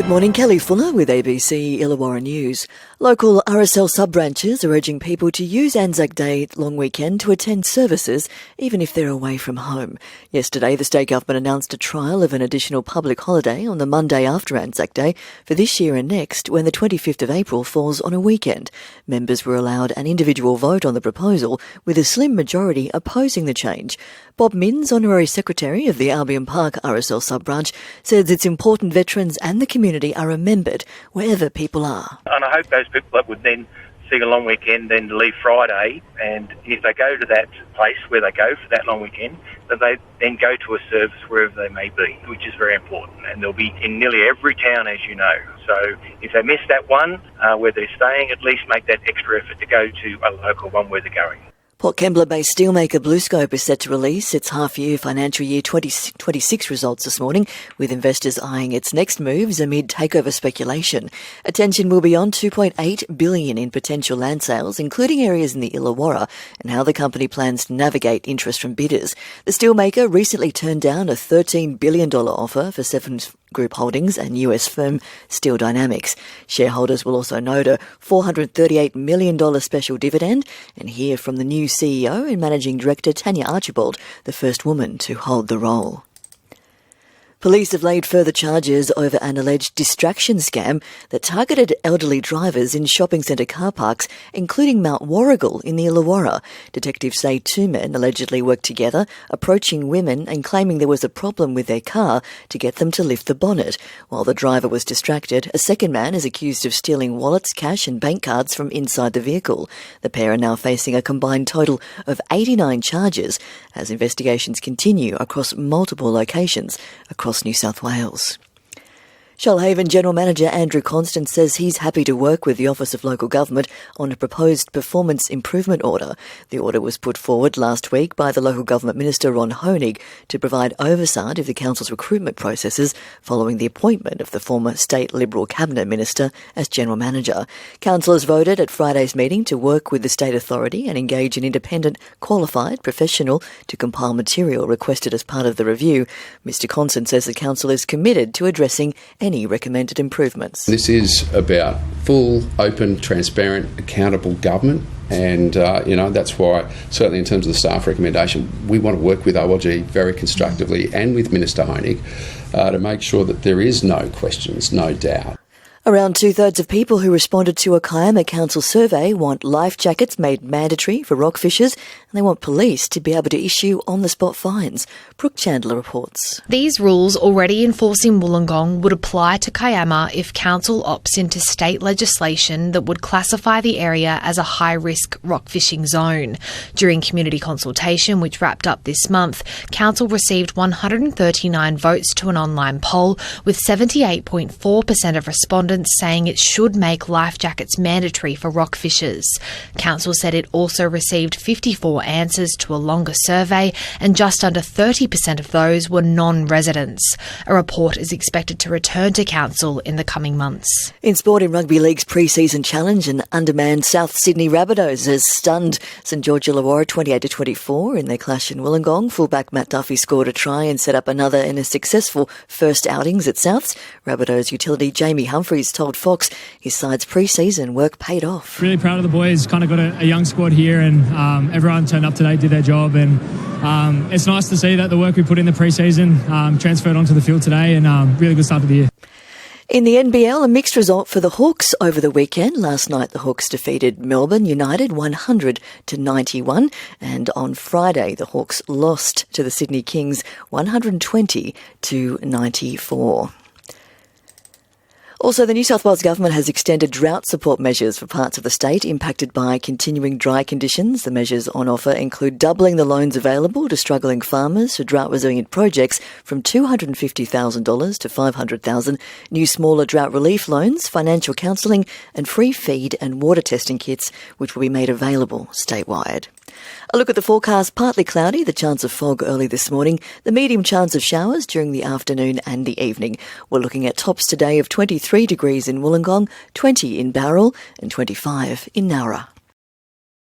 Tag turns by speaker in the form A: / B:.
A: Good morning, Kelly Fuller with ABC Illawarra News. Local RSL sub-branches are urging people to use Anzac Day long weekend to attend services, even if they're away from home. Yesterday, the state government announced a trial of an additional public holiday on the Monday after Anzac Day for this year and next, when the 25th of April falls on a weekend. Members were allowed an individual vote on the proposal, with a slim majority opposing the change. Bob Minns, Honorary Secretary of the Albion Park RSL sub-branch, says it's important veterans and the community are remembered wherever people are.
B: And I hope those people that would then see a long weekend then leave Friday, and if they go to that place where they go for that long weekend, that they then go to a service wherever they may be, which is very important. And they'll be in nearly every town, as you know. So if they miss that one where they're staying, at least make that extra effort to go to a local one where they're going.
A: Port Kembla-based steelmaker BlueScope is set to release its half-year financial year 2026 results this morning, with investors eyeing its next moves amid takeover speculation. Attention will be on $2.8 billion in potential land sales, including areas in the Illawarra, and how the company plans to navigate interest from bidders. The steelmaker recently turned down a $13 billion offer for Seven Group Holdings and US firm Steel Dynamics. Shareholders will also note a $438 million special dividend and hear from the new CEO and Managing Director Tanya Archibald, the first woman to hold the role. Police have laid further charges over an alleged distraction scam that targeted elderly drivers in shopping centre car parks, including Mount Warrigal in the Illawarra. Detectives say two men allegedly worked together, approaching women and claiming there was a problem with their car to get them to lift the bonnet. While the driver was distracted, a second man is accused of stealing wallets, cash and bank cards from inside the vehicle. The pair are now facing a combined total of 89 charges as investigations continue across multiple locations across New South Wales. Shoalhaven General Manager Andrew Constant says he's happy to work with the Office of Local Government on a proposed performance improvement order. The order was put forward last week by the Local Government Minister Ron Honig to provide oversight of the Council's recruitment processes following the appointment of the former State Liberal Cabinet Minister as General Manager. Councillors voted at Friday's meeting to work with the State Authority and engage an independent, qualified professional to compile material requested as part of the review. Mr Constant says the Council is committed to addressing any recommended improvements.
C: This is about full, open, transparent, accountable government, and that's why, certainly in terms of the staff recommendation, we want to work with OLG very constructively and with Minister Honig to make sure that there is no questions, no doubt.
A: Around two-thirds of people who responded to a Kiama Council survey want life jackets made mandatory for rock fishers, and they want police to be able to issue on-the-spot fines. Brooke Chandler reports.
D: These rules, already in force in Wollongong, would apply to Kiama if Council opts into state legislation that would classify the area as a high-risk rock fishing zone. During community consultation, which wrapped up this month, Council received 139 votes to an online poll, with 78.4% of respondents saying it should make life jackets mandatory for rock fishers. Council said it also received 54 answers to a longer survey, and just under 30% of those were non-residents. A report is expected to return to Council in the coming months.
A: In sport, in Rugby League's pre-season challenge, an undermanned South Sydney Rabbitohs has stunned St George Illawarra 28-24 in their clash in Wollongong. Fullback Matt Duffy scored a try and set up another in a successful first outings at Souths. Rabbitohs utility Jamie Humphries told Fox his side's pre-season work paid off.
E: Really proud of the boys. Kind of got a young squad here, and everyone turned up today, did their job, and it's nice to see that the work we put in the pre-season transferred onto the field today, and really good start to the year.
A: In the NBL, a mixed result for the Hawks over the weekend. Last night, the Hawks defeated Melbourne United 100-91, and on Friday, the Hawks lost to the Sydney Kings 120-94. Also, the New South Wales Government has extended drought support measures for parts of the state impacted by continuing dry conditions. The measures on offer include doubling the loans available to struggling farmers for drought-resilient projects from $250,000 to $500,000, new smaller drought relief loans, financial counselling and free feed and water testing kits, which will be made available statewide. A look at the forecast: partly cloudy, the chance of fog early this morning, the medium chance of showers during the afternoon and the evening. We're looking at tops today of 23 degrees in Wollongong, 20 in Bowral and 25 in Nowra.